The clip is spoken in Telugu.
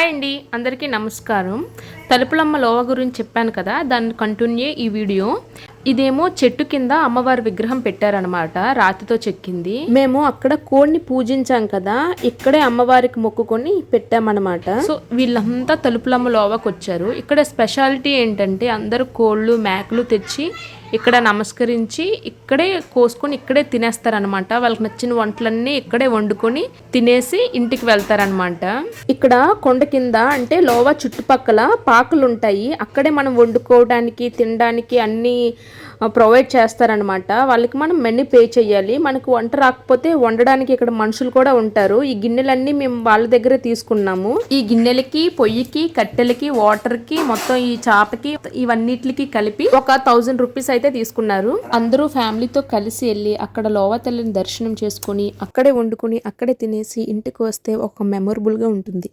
హాయ్ అండి, అందరికీ నమస్కారం. తలుపులమ్మ లోవ గురించి చెప్పాను కదా, దాన్ని కంటిన్యూ ఈ వీడియో. ఇదేమో చెట్టు కింద అమ్మవారి విగ్రహం పెట్టారనమాట, రాతితో చెక్కింది. మేము అక్కడ కోడిని పూజించాం కదా, ఇక్కడే అమ్మవారికి మొక్కుకొని పెట్టామన్నమాట. సో వీళ్ళంతా తలుపులమ్మ లోవకు వచ్చారు. ఇక్కడ స్పెషాలిటీ ఏంటంటే అందరూ కోళ్ళు మేకలు తెచ్చి ఇక్కడ నమస్కరించి ఇక్కడే కోసుకొని ఇక్కడే తినేస్తారనమాట. వాళ్ళకి నచ్చిన వంటలన్నీ ఇక్కడే వండుకొని తినేసి ఇంటికి వెళ్తారనమాట. ఇక్కడ కొండ కింద అంటే లోవ చుట్టుపక్కల పాకలు ఉంటాయి, అక్కడే మనం వండుకోవడానికి తినడానికి అన్ని ప్రొవైడ్ చేస్తారనమాట. వాళ్ళకి మనం మనీ పే చేయాలి. మనకు వంట రాకపోతే వండడానికి ఇక్కడ మనుషులు కూడా ఉంటారు. ఈ గిన్నెలన్నీ మేము వాళ్ళ దగ్గర తీసుకున్నాము. ఈ గిన్నెలకి, పొయ్యికి, కట్టెలకి, వాటర్కి, మొత్తం ఈ చాపకి ఇవన్నిటికి కలిపి ఒక 1000 రూపీస్ అయితే తీసుకున్నారు. అందరూ ఫ్యామిలీతో కలిసి వెళ్ళి అక్కడ లోవ తల్లిని దర్శనం చేసుకుని అక్కడే వండుకుని అక్కడే తినేసి ఇంటికి వస్తే ఒక మెమొరబుల్ గా ఉంటుంది.